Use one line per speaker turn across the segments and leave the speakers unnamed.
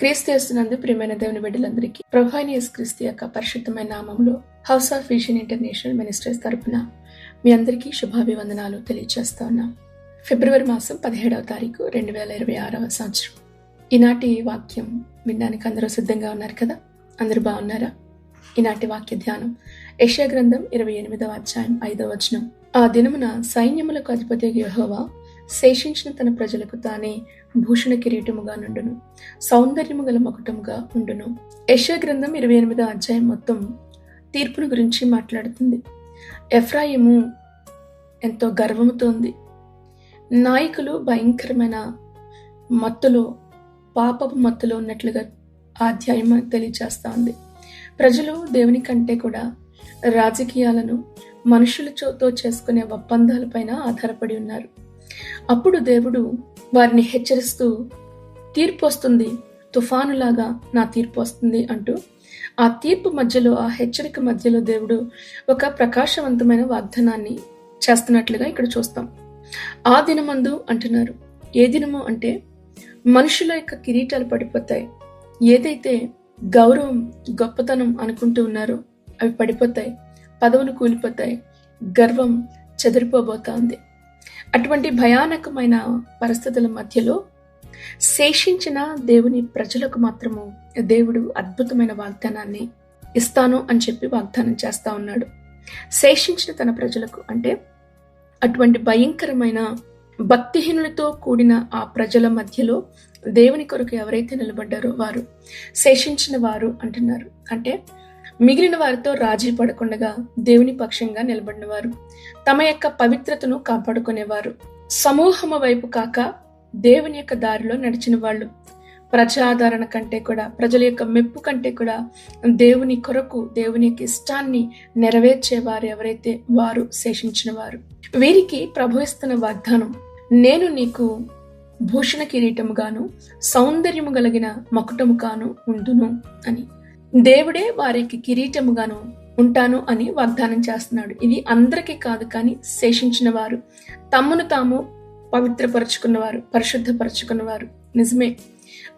క్రీస్తునందు ప్రియమైన దేవుని బిడ్డలందరికీ ప్రభువైన యేసుక్రీస్తు యొక్క పరిశుద్ధమైన నామంలో house of vision international ministries తరపున మీ అందరికీ శుభాభివందనాలు తెలియజేస్తా ఉన్నాం. ఫిబ్రవరి మాసం 17వ తారీఖు 2026వ సంవత్సరం. ఈనాటి వాక్యం వినడానికి అందరూ సిద్ధంగా ఉన్నారు కదా? అందరూ బాగున్నారా? ఈనాటి వాక్య ధ్యానం యెషయా గ్రంథం 28వ అధ్యాయం 5వ వచనం. ఆ దినమున సైన్యములకు అధిపతి యెహోవా శేషించిన తన ప్రజలకు తానే భూషణ కిరీటముగా నుండును, సౌందర్యము గల మకుటముగా ఉండును. యెషయా గ్రంథం 28వ అధ్యాయం మొత్తం తీర్పును గురించి మాట్లాడుతుంది. ఎఫ్రాయిము ఎంతో గర్వముతో ఉంది. నాయకులు భయంకరమైన మత్తులో, పాపపు మత్తులో ఉన్నట్లుగా ఆ అధ్యాయం తెలియజేస్తా ఉంది. ప్రజలు దేవుని కంటే కూడా రాజకీయాలను, మనుషులతో చేసుకునే ఒప్పందాలపైన ఆధారపడి ఉన్నారు. అప్పుడు దేవుడు వారిని హెచ్చరిస్తూ, తీర్పు వస్తుంది, తుఫానులాగా నా తీర్పు వస్తుంది అంటూ ఆ తీర్పు మధ్యలో, ఆ హెచ్చరిక మధ్యలో దేవుడు ఒక ప్రకాశవంతమైన వాగ్దానాన్ని చేస్తున్నట్లుగా ఇక్కడ చూస్తాం. ఆ దినమందు అంటున్నారు. ఏ దినము అంటే మనుషుల యొక్క కిరీటాలు పడిపోతాయి. ఏదైతే గౌరవం, గొప్పతనం అనుకుంటూ ఉన్నారో అవి పడిపోతాయి. పదవులు కూలిపోతాయి. గర్వం చెదిరిపోబోతా ఉంది. అటువంటి భయానకమైన పరిస్థితుల మధ్యలో శేషించిన దేవుని ప్రజలకు మాత్రము దేవుడు అద్భుతమైన వాగ్దానాన్ని ఇస్తాను అని చెప్పి వాగ్దానం చేస్తా ఉన్నాడు. శేషించిన తన ప్రజలకు అంటే అటువంటి భయంకరమైన భక్తిహీనులతో కూడిన ఆ ప్రజల మధ్యలో దేవుని కొరకు ఎవరైతే నిలబడ్డారో వారు శేషించిన వారు అంటున్నారు. అంటే మిగిలిన వారితో రాజీ పడకుండా దేవుని పక్షంగా నిలబడిన వారు, తమ యొక్క పవిత్రతను కాపాడుకునేవారు, సమూహము వైపు కాక దేవుని యొక్క దారిలో నడిచిన వాళ్ళు, ప్రజాదరణ కంటే కూడా, ప్రజల యొక్క మెప్పు కంటే కూడా దేవుని కొరకు, దేవుని యొక్క ఇష్టాన్ని నెరవేర్చేవారు ఎవరైతే వారు శేషించిన వారు. వీరికి ప్రభు ఇస్తున్న వాగ్దానం, నేను నీకు భూషణ కిరీటముగాను, సౌందర్యము కలిగిన మకుటముగాను ఉండును అని. దేవుడే వారికి కిరీటముగాను ఉంటాను అని వాగ్దానం చేస్తున్నాడు. ఇది అందరికీ కాదు, కానీ శేషించిన వారు, తమ్మును తాము పవిత్రపరుచుకున్నవారు, పరిశుద్ధపరుచుకున్నవారు. నిజమే,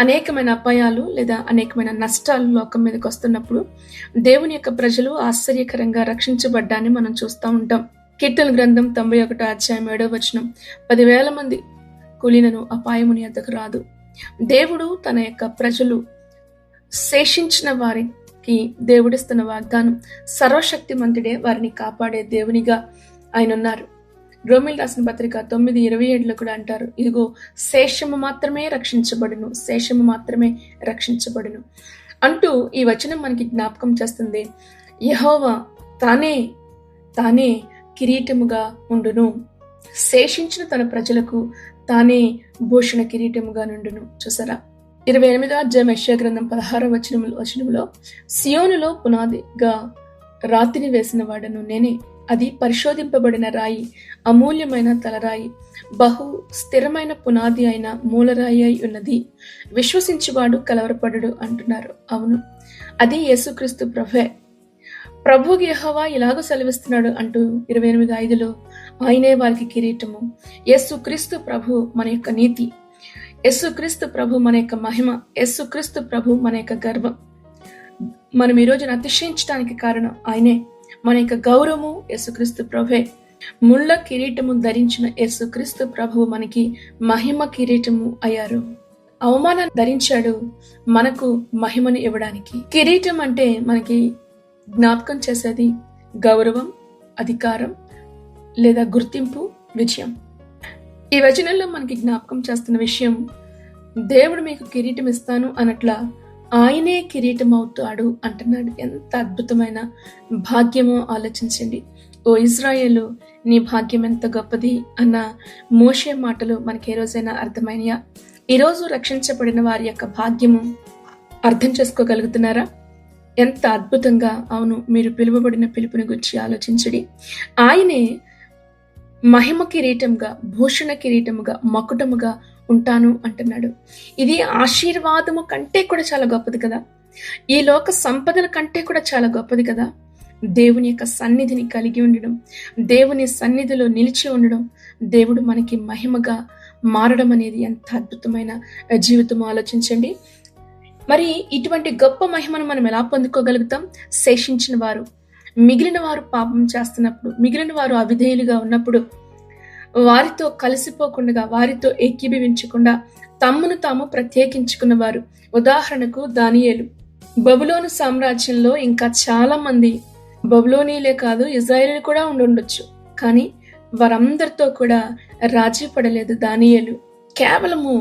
అనేకమైన అపాయాలు లేదా అనేకమైన నష్టాలు లోకం మీదకి వస్తున్నప్పుడు దేవుని యొక్క ప్రజలు ఆశ్చర్యకరంగా రక్షించబడ్డాన్ని మనం చూస్తూ ఉంటాం. కీర్తన గ్రంథం 91వ అధ్యాయం 7వ వచనం, 10,000 మంది కూలినను అపాయముని వద్దకు రాదు. దేవుడు తన యొక్క ప్రజలు శేషించిన వారికి దేవుడిస్తున్న వాగ్దానం, సర్వశక్తిమంతుడే వారిని కాపాడే దేవునిగా ఆయన ఉన్నారు. రోమీయులకు రాసిన పత్రిక 9:27 కూడా అంటారు, ఇదిగో శేషము మాత్రమే రక్షించబడును, శేషము మాత్రమే రక్షించబడును అంటూ ఈ వచనం మనకి జ్ఞాపకం చేస్తుంది. యెహోవా తానే కిరీటముగా ఉండును, శేషించిన తన ప్రజలకు తానే భూషణ కిరీటముగా నుండును. చూసారా? 28వ అధ్యాయం యెషయా గ్రంథం 16వ వచనంలో, సియోనులో పునాదిగా రాతిని వేసిన వాడను నేనే, అది పరిశోధింపబడిన రాయి, అమూల్యమైన తలరాయి, బహు స్థిరమైన పునాది అయిన మూలరాయి అయి ఉన్నది, విశ్వసించువాడు కలవరపడడు అంటున్నారు. అవును, అది యేసుక్రీస్తు ప్రభువే. ప్రభువు యెహోవా ఇలాగ సెలవిస్తున్నాడు అంటూ 28:5లో, ఆయనే వారికి కిరీటము. యేసుక్రీస్తు ప్రభు మన యొక్క నీతి, యేసుక్రీస్తు ప్రభు మన యొక్క మహిమ, యేసుక్రీస్తు ప్రభు మన యొక్క గర్వం. మనం ఈ రోజున అతిశయించడానికి కారణం ఆయనే. మన యొక్క గౌరవము యేసుక్రీస్తు ప్రభువే. ముళ్ళ కిరీటము ధరించిన యేసుక్రీస్తు ప్రభు మనకి మహిమ కిరీటము అయ్యారు. అవమానాన్ని ధరించాడు మనకు మహిమను ఇవ్వడానికి. కిరీటం అంటే మనకి జ్ఞాపకం చేసేది గౌరవం, అధికారం లేదా గుర్తింపు, విజయం. ఈ వచనంలో మనకి జ్ఞాపకం చేస్తున్న విషయం, దేవుడు మీకు కిరీటం ఇస్తాను అనట్లా ఆయనే కిరీటం అవుతాడు అంటున్నాడు. ఎంత అద్భుతమైన భాగ్యమో ఆలోచించండి. ఓ ఇజ్రాయేలు, నీ భాగ్యం ఎంత గొప్పది అన్న మోషే మాటలు మనకి ఏ రోజైనా అర్థమైనయా? ఈరోజు రక్షించబడిన వారి యొక్క భాగ్యము అర్థం చేసుకోగలుగుతున్నారా? ఎంత అద్భుతంగా! అవును, మీరు పిలువబడిన పిలుపుని గురించి ఆలోచించడి. ఆయనే మహిమ కిరీటముగా, భూషణ కిరీటముగా, మకుటముగా ఉంటాను అంటున్నాడు. ఇది ఆశీర్వాదము కంటే కూడా చాలా గొప్పది కదా. ఈ లోక సంపదల కంటే కూడా చాలా గొప్పది కదా. దేవుని యొక్క సన్నిధిని కలిగి ఉండడం, దేవుని సన్నిధిలో నిలిచి ఉండడం, దేవుడు మనకి మహిమగా మారడం అనేది ఎంత అద్భుతమైన జీవితం ఆలోచించండి. మరి ఇటువంటి గొప్ప మహిమను మనం ఎలా పొందుకోగలుగుతాం? శేషించిన వారు, మిగిలిన వారు పాపం చేస్తున్నప్పుడు, మిగిలిన వారు అవిధేయులుగా ఉన్నప్పుడు వారితో కలిసిపోకుండా, వారితో ఏకీభవించకుండా తమ్మును తాము ప్రత్యేకించుకున్న వారు. ఉదాహరణకు దానియేలు. బబులోను సామ్రాజ్యంలో ఇంకా చాలా మంది బబులోనీలే కాదు, ఇజ్రాయేలీలు కూడా ఉండుండొచ్చు. కానీ వారందరితో కూడా రాజీ పడలేదు దానియేలు. కేవలము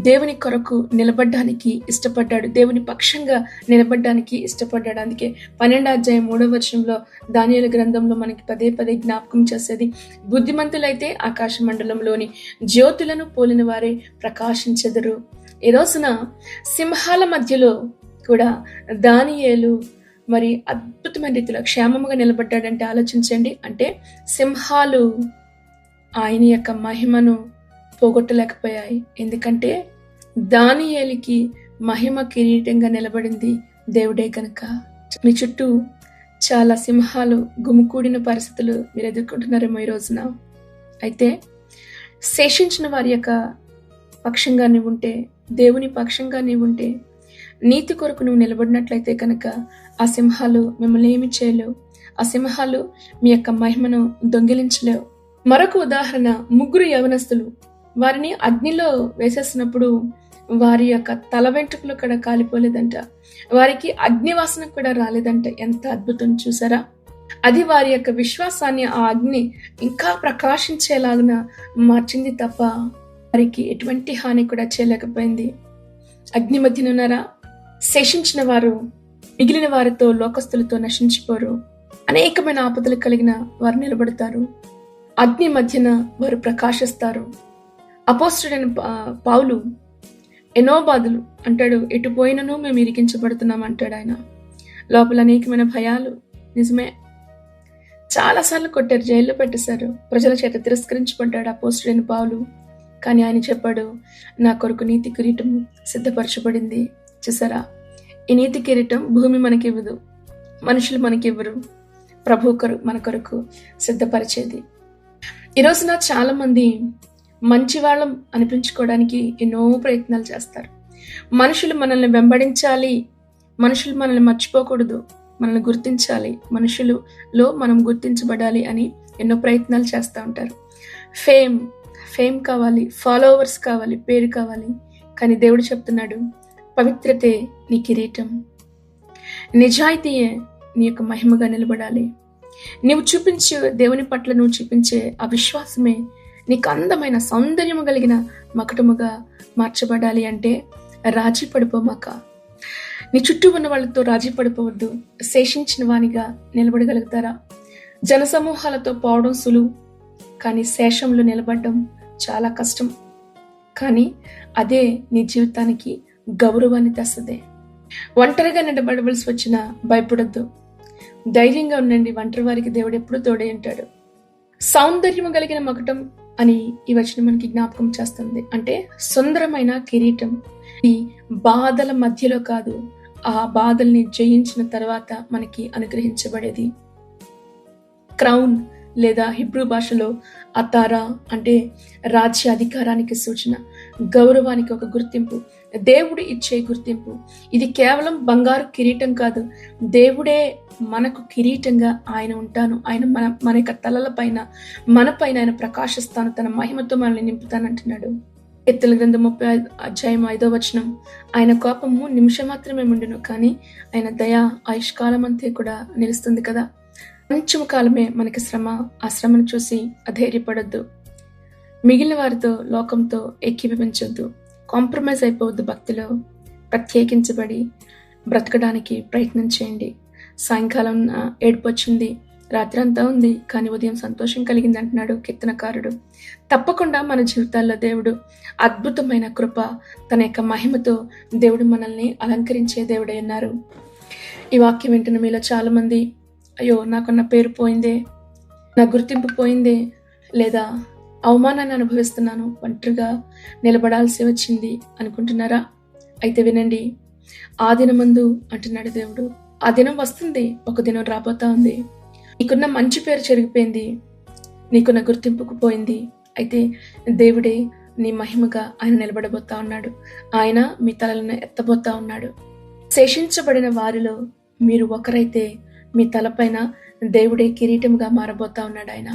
దేవుని కొరకు నిలబడ్డానికి ఇష్టపడ్డాడు, దేవుని పక్షంగా నిలబడ్డానికి ఇష్టపడ్డాడు. అందుకే 12 అధ్యాయం 3 దానియేలు గ్రంథంలో మనకి పదే పదే జ్ఞాపకం చేసేది, బుద్ధిమంతులైతే ఆకాశ మండలంలోని జ్యోతులను పోలిన వారే ప్రకాశించెదరు. ఈ రోజున సింహాల మధ్యలో కూడా దానియేలు మరి అద్భుతమైన రీతిలో క్షేమముగా నిలబడ్డాడంటే ఆలోచించండి. అంటే సింహాలు ఆయన యొక్క మహిమను పోగొట్టలేకపోయాయి. ఎందుకంటే దానియేలుకి మహిమ కిరీటంగా నిలబడింది దేవుడే కనుక. మీ చుట్టూ చాలా సింహాలు గుమికూడిన పరిస్థితులు మీరు ఎదుర్కొంటున్నారేమో ఈ రోజున. అయితే శేషించిన వారి యొక్క పక్షంగా నీవు ఉంటే, దేవుని పక్షంగా నీవు ఉంటే, నీతి కొరకు నువ్వు నిలబడినట్లయితే కనుక ఆ సింహాలు మిమ్మల్ని ఏమి చేయలేవు. ఆ సింహాలు మీ యొక్క మహిమను దొంగిలించలేవు. మరొక ఉదాహరణ, 3 యవనస్తులు వారిని అగ్నిలో వేసేసినప్పుడు వారి యొక్క తల వెంట్రుకలు కూడా కాలిపోలేదంట, వారికి అగ్నివాసన కూడా రాలేదంట. ఎంత అద్భుతం చూసారా! అది వారి యొక్క విశ్వాసాన్ని ఆ అగ్ని ఇంకా ప్రకాశించేలాగా మార్చింది తప్ప వారికి ఎటువంటి హాని కూడా చేయలేకపోయింది. అగ్ని మధ్యన ఉన్నారా? శేషించిన వారు మిగిలిన వారితో, లోకస్తులతో నశించిపోరు. అనేకమైన ఆపదలు కలిగిన వారు నిలబడతారు. అగ్ని మధ్యన వారు ప్రకాశిస్తారు. అపోస్తలుడైన పౌలు ఎన్నో బాధలు అంటాడు, ఎటు పోయినను మేము ఇరికించబడుతున్నాం అంటాడు. ఆయన లోపల అనేకమైన భయాలు. నిజమే, చాలాసార్లు కొట్టారు, జైల్లో పెట్టేశారు, ప్రజల చేత తిరస్కరించబడ్డాడు అపోస్తలుడైన పౌలు. కానీ ఆయన చెప్పాడు, నా కొరకు నీతి కిరీటం సిద్ధపరచబడింది. చూసారా, ఈ నీతి కిరీటం భూమి మనకివ్వదు, మనుషులు మనకివ్వరు, ప్రభు మన కొరకు సిద్ధపరిచేది. ఈ రోజున చాలా మంది మంచి వాళ్ళం అనిపించుకోవడానికి ఎన్నో ప్రయత్నాలు చేస్తారు. మనుషులు మనల్ని వెంబడించాలి, మనుషులు మనల్ని మర్చిపోకూడదు, మనల్ని గుర్తించాలి, మనుషులలో మనం గుర్తించబడాలి అని ఎన్నో ప్రయత్నాలు చేస్తూ ఉంటారు. ఫేమ్ కావాలి, ఫాలోవర్స్ కావాలి, పేరు కావాలి. కానీ దేవుడు చెప్తున్నాడు, పవిత్రతే నీ కిరీటం, నిజాయితీయే నీ యొక్క మహిమగా నిలబడాలి. నీవు చూపించే దేవుని పట్ల నువ్వు చూపించే ఆ విశ్వాసమే నీకు అందమైన సౌందర్యము కలిగిన మకుటముగా మార్చబడాలి. అంటే రాజీ పడిపోమాక, నీ చుట్టూ ఉన్న వాళ్ళతో రాజీ పడిపోవద్దు. శేషించిన వానిగా నిలబడగలుగుతారా? జనసమూహాలతో పోవడం సులువు, కానీ శేషంలో నిలబడడం చాలా కష్టం. కానీ అదే నీ జీవితానికి గౌరవాన్ని తెస్తుంది. ఒంటరిగా నిలబడవలసి వచ్చినా భయపడొద్దు, ధైర్యంగా ఉండండి. ఒంటరి వారికి దేవుడు ఎప్పుడు తోడే ఉంటాడు. సౌందర్యము కలిగిన మకుటం అని ఈ వచనం మనకి జ్ఞాపకం చేస్తుంది. అంటే సుందరమైన కిరీటం ఈ బాధల మధ్యలో కాదు, ఆ బాధల్ని జయించిన తర్వాత మనకి అనుగ్రహించబడేది. క్రౌన్ లేదా హిబ్రూ భాషలో అతారా అంటే రాజ్య అధికారానికి సూచన, గౌరవానికి ఒక గుర్తింపు, దేవుడు ఇచ్చే గుర్తింపు. ఇది కేవలం బంగారు కిరీటం కాదు, దేవుడే మనకు కిరీటంగా ఆయన ఉంటాను, ఆయన మన యొక్క తలల పైన, మన పైన ఆయన ప్రకాశిస్తాను, తన మహిమతో మనల్ని నింపుతానంటున్నాడు. కీర్తనల గ్రంథం 30 అధ్యాయం 5 ఆయన కోపము నిమిషం మాత్రమే ఉండును, కానీ ఆయన దయ ఆయుష్కాలం అంతే కూడా నిలుస్తుంది కదా. కొంచెం కాలమే మనకి శ్రమ, ఆ శ్రమను చూసి అధైర్యపడొద్దు. మిగిలిన వారితో, లోకంతో ఏకీభవించొద్దు. కాంప్రమైజ్ అయిపోవద్దు. భక్తిలో ప్రత్యేకించబడి బ్రతకడానికి ప్రయత్నం చేయండి. సాయంకాలం ఏడుపు వచ్చింది, రాత్రి అంతా ఉంది, కానీ ఉదయం సంతోషం కలిగింది అంటున్నాడు కీర్తనకారుడు. తప్పకుండా మన జీవితాల్లో దేవుడు అద్భుతమైన కృప, తన యొక్క మహిమతో దేవుడు మనల్ని అలంకరించే దేవుడై ఉన్నారు. ఈ వాక్యం వింటున్న మీలో చాలా మంది, అయ్యో నాకున్న పేరు పోయిందే, నా గుర్తింపు పోయిందే, లేదా అవమానాన్ని అనుభవిస్తున్నాను, ఒంటరిగా నిలబడాల్సి వచ్చింది అనుకుంటున్నారా? అయితే వినండి, ఆ దినమందు అంటున్నాడు దేవుడు, ఆ దినం వస్తుంది, ఒక దినం రాబోతా ఉంది. నీకున్న మంచి పేరు చెరిగిపోయింది, నీకున్న గుర్తింపుకు పోయింది. అయితే దేవుడే నీ మహిమగా ఆయన నిలబడబోతా ఉన్నాడు. ఆయన మీ తలలను ఎత్తబోతా ఉన్నాడు. శేషించబడిన వారిలో మీరు ఒకరైతే మీ తలపైన దేవుడే కిరీటముగా మారబోతా ఉన్నాడు. ఆయన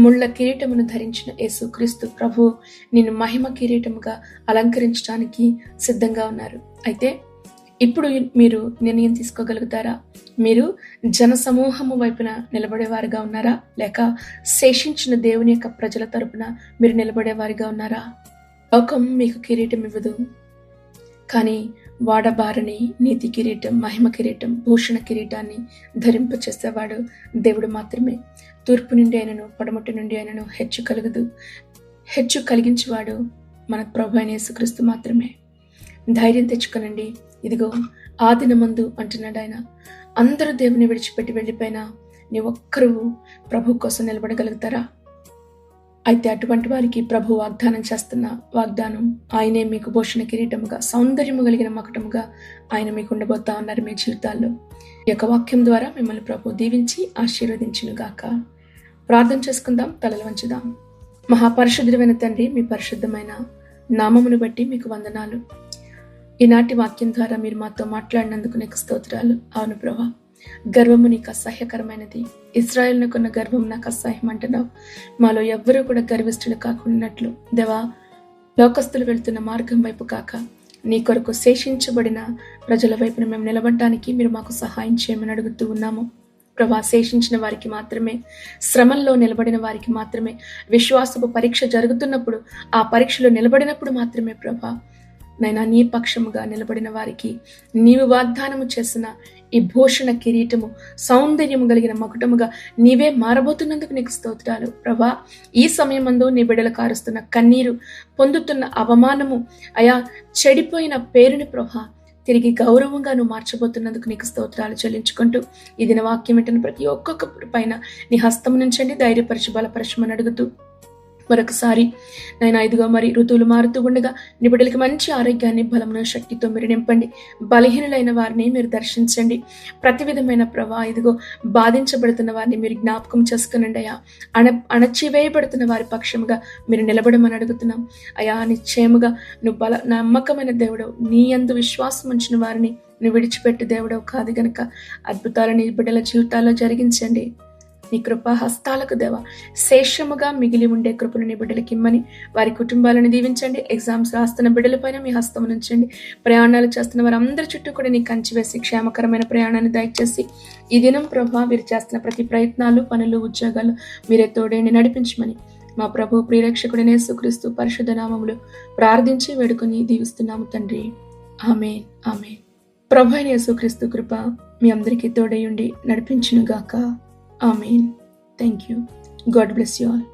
ముళ్ళ కిరీటమును ధరించిన యేసుక్రీస్తు ప్రభు నిన్ను మహిమ కిరీటముగా అలంకరించడానికి సిద్ధంగా ఉన్నారు. అయితే ఇప్పుడు మీరు నిర్ణయం తీసుకోగలుగుతారా? మీరు జనసమూహము వైపున నిలబడేవారుగా ఉన్నారా, లేక శేషించిన దేవుని యొక్క ప్రజల తరపున మీరు నిలబడేవారిగా ఉన్నారా? లోకం మీకు కిరీటం ఇవ్వదు, కానీ వాడబారని నీతి కిరీటం, మహిమ కిరీటం, భూషణ కిరీటాన్ని ధరింపచేసేవాడు దేవుడు మాత్రమే. తూర్పు నుండి అయినను పడమటి నుండి అయినను హెచ్చు కలిగించేవాడు మన ప్రభు అయిన యేసుక్రీస్తు మాత్రమే. ధైర్యం తెచ్చుకోనండి. ఇదిగో ఆ దినమందు అంటున్నాడు ఆయన, అందరూ దేవుని విడిచిపెట్టి వెళ్ళిపోయినా నీ ఒక్కరు ప్రభు కోసం నిలబడగలుగుతారా? అయితే అటువంటి వారికి ప్రభు వాగ్దానం చేస్తున్న వాగ్దానం, ఆయనే మీకు భూషణ కిరీటముగా, సౌందర్యము కలిగిన మకుటముగా ఆయన మీకు ఉండబోతా ఉన్నారు మీ జీవితాల్లో. ఈ యొక్క వాక్యం ద్వారా మిమ్మల్ని ప్రభు దీవించి ఆశీర్వదించునుగాక. ప్రార్థన చేసుకుందాం, తలలు వంచుదాం. మహాపరిశుద్ధుడైన తండ్రి, మీ పరిశుద్ధమైన నామమును బట్టి మీకు వందనాలు. ఈనాటి వాక్యం ద్వారా మీరు మాతో మాట్లాడినందుకు నీకు స్తోత్రాలు. అవును ప్రభా, గర్వము నీకు అసహ్యకరమైనది, ఇశ్రాయేలునకున్న గర్వం నాకు అసహ్యం అంటున్నావు. మాలో ఎవ్వరూ కూడా గర్విష్ఠులు కాకున్నట్లు దేవా, లోకస్తులు వెళ్తున్న మార్గం వైపు కాక నీ కొరకు శేషించబడిన ప్రజల వైపున మేము నిలబడటానికి మీరు మాకు సహాయం చేయమని అడుగుతూ ఉన్నాము ప్రభా. శేషించిన వారికి మాత్రమే, శ్రమల్లో నిలబడిన వారికి మాత్రమే, విశ్వాసపు పరీక్ష జరుగుతున్నప్పుడు ఆ పరీక్షలో నిలబడినప్పుడు మాత్రమే ప్రభా నైనా నీ పక్షముగా నిలబడిన వారికి నీవు వాగ్దానము చేసిన ఈ భూషణ కిరీటము, సౌందర్యము కలిగిన మకుటముగా నీవే మారబోతున్నందుకు నీకు స్తోత్రాలు ప్రభా. ఈ సమయమందు నీ బిడ్డలు కారుస్తున్న కన్నీరు, పొందుతున్న అవమానము, అయా చెడిపోయిన పేరుని ప్రభా తిరిగి గౌరవంగా నువ్వు మార్చబోతున్నందుకు నీకు స్తోత్రాలు చెల్లించుకుంటూ ఈ దిన వాక్యం వింటున్న ప్రతి ఒక్కొక్క పైన నీ హస్తం నుంచండి, ధైర్యపరచు, బలపరచమని అడుగుతూ మరొకసారి నేను ఇదిగో మరి ఋతువులు మారుతూ ఉండగా నీ బిడ్డలకి మంచి ఆరోగ్యాన్ని, బలమును, శక్తితో మీరు నింపండి. బలహీనులైన వారిని మీరు దర్శించండి. ప్రతి విధమైన ప్రభా ఇదిగో బాధించబడుతున్న వారిని మీరు జ్ఞాపకం చేసుకునండి అయ్యా. అణచివేయబడుతున్న వారి పక్షముగా మీరు నిలబడమని అడుగుతున్నాం అయ్యా. నిశ్చయముగా నువ్వు నమ్మకమైన దేవుడు, నీ యందు విశ్వాసం ఉంచిన వారిని నువ్వు విడిచిపెట్టు దేవుడవు కాదు గనుక అద్భుతాలని బిడ్డల జీవితాల్లో జరిగించండి. నీ కృపా హస్తాలకు దేవా శేషముగా మిగిలి ఉండే కృపను నీ బిడ్డలకి ఇమ్మని, వారి కుటుంబాలను దీవించండి. ఎగ్జామ్స్ రాస్తున్న బిడ్డల పైన మీ హస్తం ఉంచండి. ప్రయాణాలు చేస్తున్న వారందరి చుట్టూ కూడా నీ కంచి వేసి క్షేమకరమైన ప్రయాణాన్ని దయచేసి ఈ దినం ప్రభా వీరు చేస్తున్న ప్రతి ప్రయత్నాలు, పనులు, ఉద్యోగాలు మీరే తోడేండి నడిపించమని మా ప్రభు ప్రియరక్షకుడైన యేసుక్రీస్తు పరిశుద్ధ నామములో ప్రార్థించి వేడుకొని దీవిస్తున్నాము తండ్రి. ఆమేన్, ఆమేన్. ప్రభు అయిన యేసుక్రీస్తు కృప మీ అందరికీ తోడై ఉండి నడిపించునుగాక. Amen. Thank you. God bless you all.